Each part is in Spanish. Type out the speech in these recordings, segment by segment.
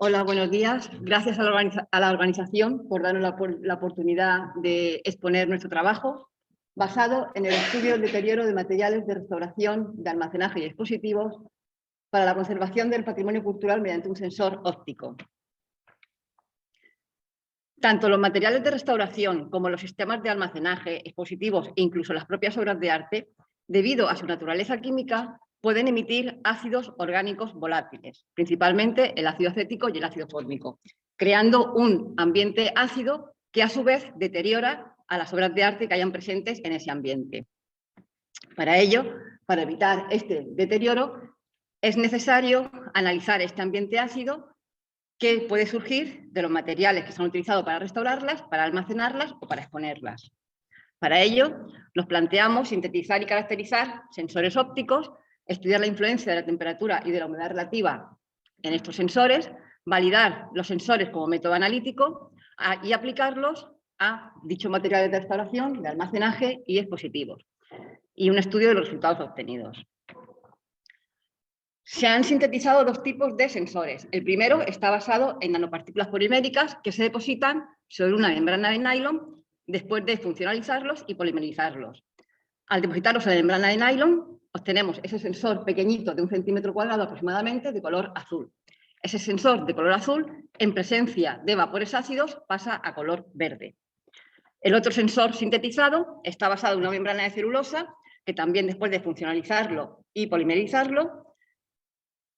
Hola, buenos días. Gracias a la organización por darnos la oportunidad de exponer nuestro trabajo basado en el estudio del deterioro de materiales de restauración, de almacenaje y expositivos para la conservación del patrimonio cultural mediante un sensor óptico. Tanto los materiales de restauración como los sistemas de almacenaje, expositivos e incluso las propias obras de arte, debido a su naturaleza química, pueden emitir ácidos orgánicos volátiles, principalmente el ácido acético y el ácido fórmico, creando un ambiente ácido que a su vez deteriora a las obras de arte que hayan presentes en ese ambiente. Para ello, para evitar este deterioro, es necesario analizar este ambiente ácido que puede surgir de los materiales que se han utilizado para restaurarlas, para almacenarlas o para exponerlas. Para ello, nos planteamos sintetizar y caracterizar sensores ópticos, estudiar la influencia de la temperatura y de la humedad relativa en estos sensores, validar los sensores como método analítico y aplicarlos a dichos materiales de restauración, de almacenaje y expositivos, y un estudio de los resultados obtenidos. Se han sintetizado dos tipos de sensores. El primero está basado en nanopartículas poliméricas que se depositan sobre una membrana de nylon después de funcionalizarlos y polimerizarlos. Al depositarlos en la membrana de nylon, obtenemos ese sensor pequeñito de 1 centímetro cuadrado aproximadamente de color azul. Ese sensor de color azul, en presencia de vapores ácidos, pasa a color verde. El otro sensor sintetizado está basado en una membrana de celulosa que también después de funcionalizarlo y polimerizarlo,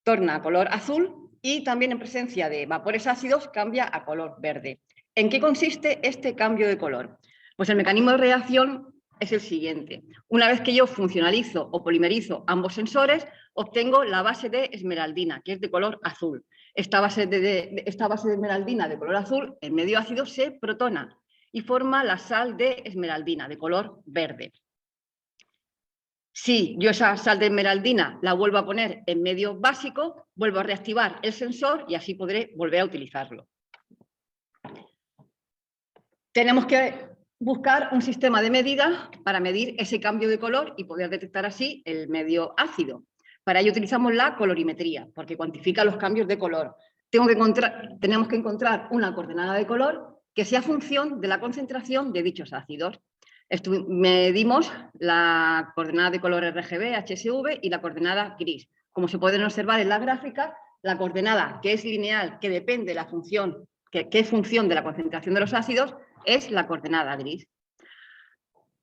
torna a color azul y también en presencia de vapores ácidos cambia a color verde. ¿En qué consiste este cambio de color? Pues el mecanismo de reacción es el siguiente. Una vez que yo funcionalizo o polimerizo ambos sensores, obtengo la base de esmeraldina, que es de color azul. Esta base de esmeraldina de color azul, en medio ácido, se protona y forma la sal de esmeraldina, de color verde. Si yo esa sal de esmeraldina la vuelvo a poner en medio básico, vuelvo a reactivar el sensor y así podré volver a utilizarlo. Tenemos que buscar un sistema de medida para medir ese cambio de color y poder detectar así el medio ácido. Para ello utilizamos la colorimetría, porque cuantifica los cambios de color. Tenemos que encontrar una coordenada de color que sea función de la concentración de dichos ácidos. Medimos la coordenada de color RGB, HSV y la coordenada gris. Como se pueden observar en la gráfica, la coordenada que es lineal, que depende de la función, que es función de la concentración de los ácidos, es la coordenada gris.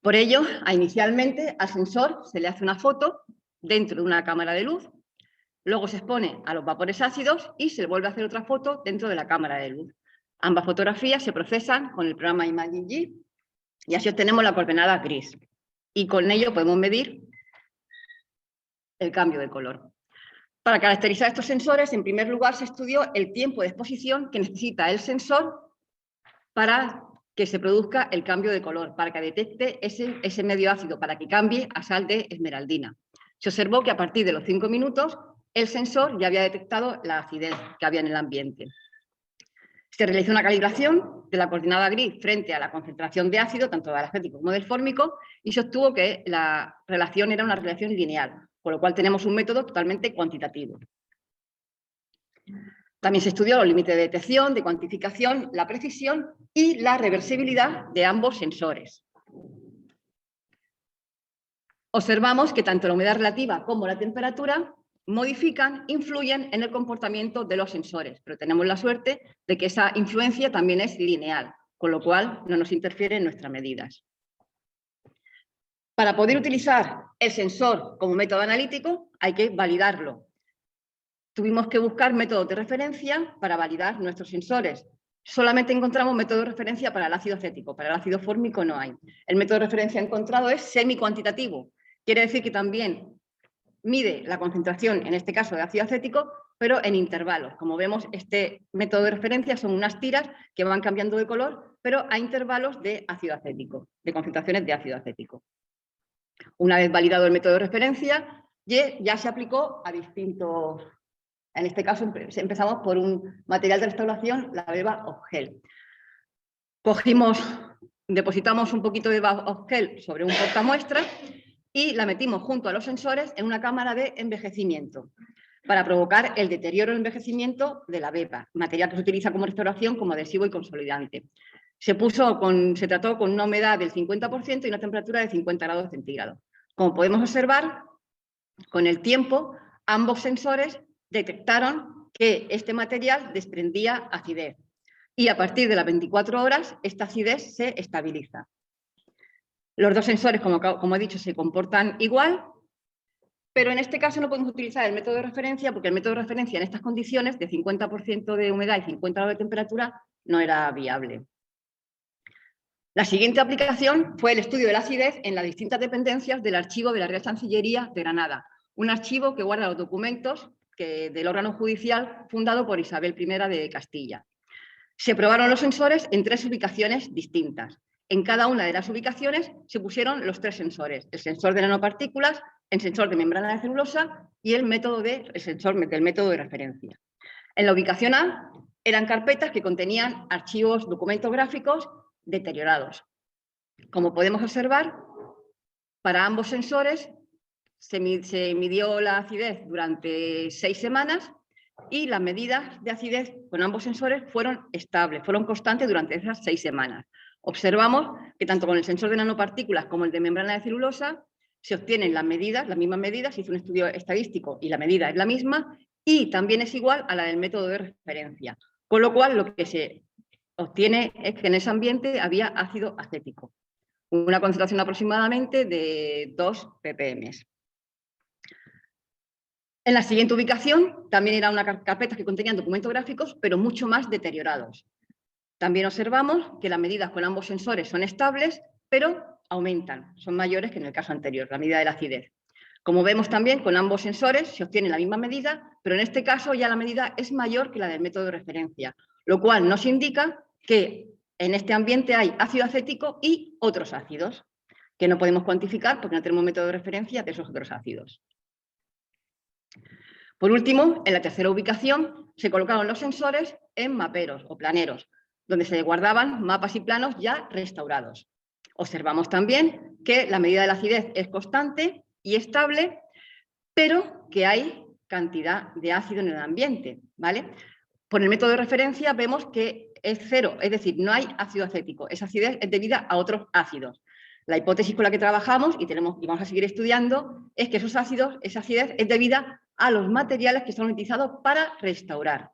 Por ello, inicialmente al sensor se le hace una foto dentro de una cámara de luz, luego se expone a los vapores ácidos y se le vuelve a hacer otra foto dentro de la cámara de luz. Ambas fotografías se procesan con el programa ImagineG y así obtenemos la coordenada gris. Y con ello podemos medir el cambio de color. Para caracterizar estos sensores, en primer lugar se estudió el tiempo de exposición que necesita el sensor para que se produzca el cambio de color, para que detecte ese medio ácido, para que cambie a sal de esmeraldina. Se observó que a partir de los 5 minutos el sensor ya había detectado la acidez que había en el ambiente. Se realizó una calibración de la coordenada gris frente a la concentración de ácido, tanto del acético como del fórmico, y se obtuvo que la relación era una relación lineal, con lo cual tenemos un método totalmente cuantitativo. También se estudió los límites de detección, de cuantificación, la precisión y la reversibilidad de ambos sensores. Observamos que tanto la humedad relativa como la temperatura influyen en el comportamiento de los sensores, pero tenemos la suerte de que esa influencia también es lineal, con lo cual no nos interfiere en nuestras medidas. Para poder utilizar el sensor como método analítico hay que validarlo. Tuvimos que buscar métodos de referencia para validar nuestros sensores. Solamente encontramos método de referencia para el ácido acético, para el ácido fórmico no hay. El método de referencia encontrado es semi-cuantitativo, quiere decir que también mide la concentración, en este caso de ácido acético, pero en intervalos. Como vemos, este método de referencia son unas tiras que van cambiando de color, pero a intervalos de ácido acético, de concentraciones de ácido acético. Una vez validado el método de referencia, ya se aplicó a distintos. En este caso empezamos por un material de restauración, la beba of gel. Depositamos un poquito de beba of gel sobre un portamuestras y la metimos junto a los sensores en una cámara de envejecimiento. para provocar el deterioro o envejecimiento de la beba, material que se utiliza como restauración, como adhesivo y consolidante. Se trató con una humedad del 50% y una temperatura de 50 grados centígrados. Como podemos observar, con el tiempo, ambos sensores detectaron que este material desprendía acidez y a partir de las 24 horas esta acidez se estabiliza. Los dos sensores, como he dicho, se comportan igual, pero en este caso no podemos utilizar el método de referencia porque el método de referencia en estas condiciones de 50% de humedad y 50 grados de temperatura no era viable. La siguiente aplicación fue el estudio de la acidez en las distintas dependencias del archivo de la Real Chancillería de Granada, un archivo que guarda los documentos del órgano judicial fundado por Isabel I de Castilla. Se probaron los sensores en 3 ubicaciones distintas. En cada una de las ubicaciones se pusieron los 3 sensores, el sensor de nanopartículas, el sensor de membrana de celulosa y el sensor del método de referencia. En la ubicación A eran carpetas que contenían archivos, documentos gráficos deteriorados. Como podemos observar, para ambos sensores se midió la acidez durante 6 semanas y las medidas de acidez con ambos sensores fueron estables, fueron constantes durante esas 6 semanas. Observamos que tanto con el sensor de nanopartículas como el de membrana de celulosa se obtienen las mismas medidas, se hizo un estudio estadístico y la medida es la misma y también es igual a la del método de referencia. Con lo cual, lo que se obtiene es que en ese ambiente había ácido acético, una concentración aproximadamente de 2 ppm. En la siguiente ubicación también eran unas carpetas que contenían documentos gráficos, pero mucho más deteriorados. También observamos que las medidas con ambos sensores son estables, pero aumentan, son mayores que en el caso anterior, la medida de la acidez. Como vemos también, con ambos sensores se obtiene la misma medida, pero en este caso ya la medida es mayor que la del método de referencia, lo cual nos indica que en este ambiente hay ácido acético y otros ácidos, que no podemos cuantificar porque no tenemos método de referencia de esos otros ácidos. Por último, en la tercera ubicación se colocaron los sensores en maperos o planeros, donde se guardaban mapas y planos ya restaurados. Observamos también que la medida de la acidez es constante y estable, pero que hay cantidad de ácido en el ambiente, ¿vale? Por el método de referencia vemos que es 0, es decir, no hay ácido acético. Esa acidez es debida a otros ácidos. La hipótesis con la que trabajamos y vamos a seguir estudiando es que esos ácidos, esa acidez es debida a los materiales que son utilizados para restaurar.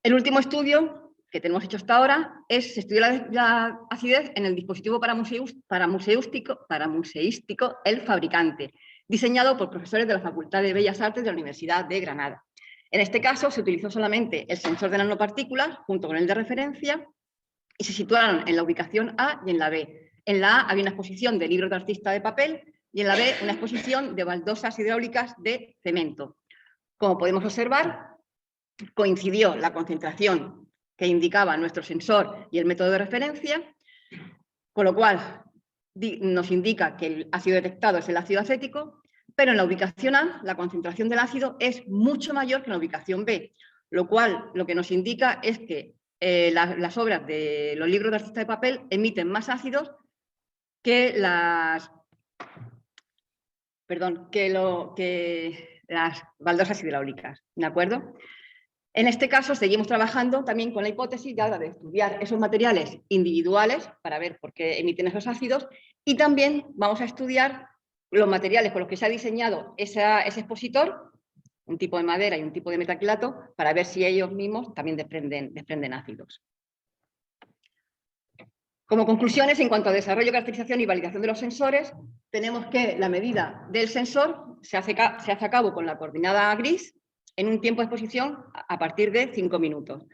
El último estudio que tenemos hecho hasta ahora es estudiar la acidez en el dispositivo paramuseístico El Fabricante, diseñado por profesores de la Facultad de Bellas Artes de la Universidad de Granada. En este caso se utilizó solamente el sensor de nanopartículas junto con el de referencia y se situaron en la ubicación A y en la B. En la A había una exposición de libros de artista de papel y en la B una exposición de baldosas hidráulicas de cemento. Como podemos observar, coincidió la concentración que indicaba nuestro sensor y el método de referencia, con lo cual nos indica que el ácido detectado es el ácido acético, pero en la ubicación A la concentración del ácido es mucho mayor que en la ubicación B, lo cual lo que nos indica es que las obras de los libros de artista de papel emiten más ácidos que las baldosas hidráulicas, ¿de acuerdo? En este caso seguimos trabajando también con la hipótesis de estudiar esos materiales individuales para ver por qué emiten esos ácidos y también vamos a estudiar los materiales con los que se ha diseñado ese expositor, un tipo de madera y un tipo de metacrilato, para ver si ellos mismos también desprenden ácidos. Como conclusiones, en cuanto a desarrollo, caracterización y validación de los sensores, tenemos que la medida del sensor se hace a cabo con la coordenada gris en un tiempo de exposición a partir de 5 minutos.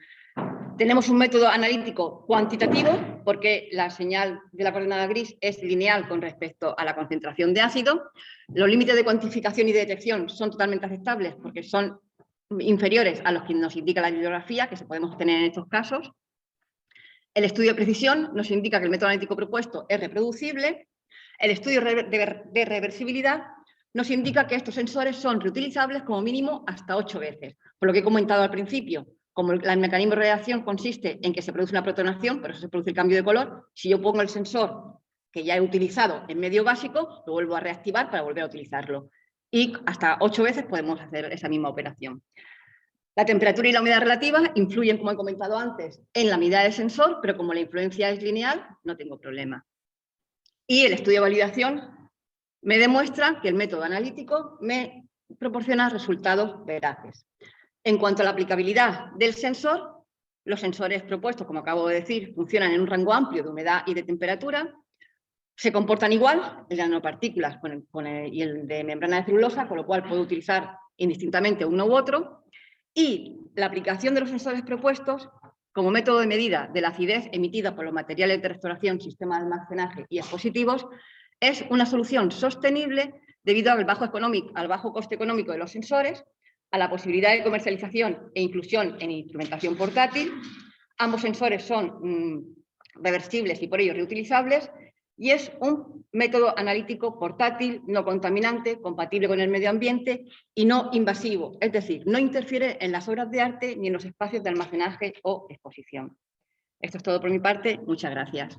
Tenemos un método analítico cuantitativo, porque la señal de la coordenada gris es lineal con respecto a la concentración de ácido. Los límites de cuantificación y de detección son totalmente aceptables porque son inferiores a los que nos indica la bibliografía, que se podemos obtener en estos casos. El estudio de precisión nos indica que el método analítico propuesto es reproducible. El estudio de reversibilidad nos indica que estos sensores son reutilizables como mínimo hasta 8 veces. Por lo que he comentado al principio, como el mecanismo de reacción consiste en que se produce una protonación, por eso se produce el cambio de color, si yo pongo el sensor que ya he utilizado en medio básico, lo vuelvo a reactivar para volver a utilizarlo. y hasta 8 veces podemos hacer esa misma operación. La temperatura y la humedad relativa influyen, como he comentado antes, en la medida del sensor, pero como la influencia es lineal, no tengo problema. Y el estudio de validación me demuestra que el método analítico me proporciona resultados veraces. En cuanto a la aplicabilidad del sensor, los sensores propuestos, como acabo de decir, funcionan en un rango amplio de humedad y de temperatura, se comportan igual, el de nanopartículas y el de membrana de celulosa, con lo cual puedo utilizar indistintamente uno u otro, y la aplicación de los sensores propuestos como método de medida de la acidez emitida por los materiales de restauración, sistemas de almacenaje y expositivos, es una solución sostenible debido al bajo coste económico de los sensores, a la posibilidad de comercialización e inclusión en instrumentación portátil. Ambos sensores son reversibles y por ello reutilizables, y es un método analítico portátil, no contaminante, compatible con el medio ambiente y no invasivo, es decir, no interfiere en las obras de arte ni en los espacios de almacenaje o exposición. Esto es todo por mi parte. Muchas gracias.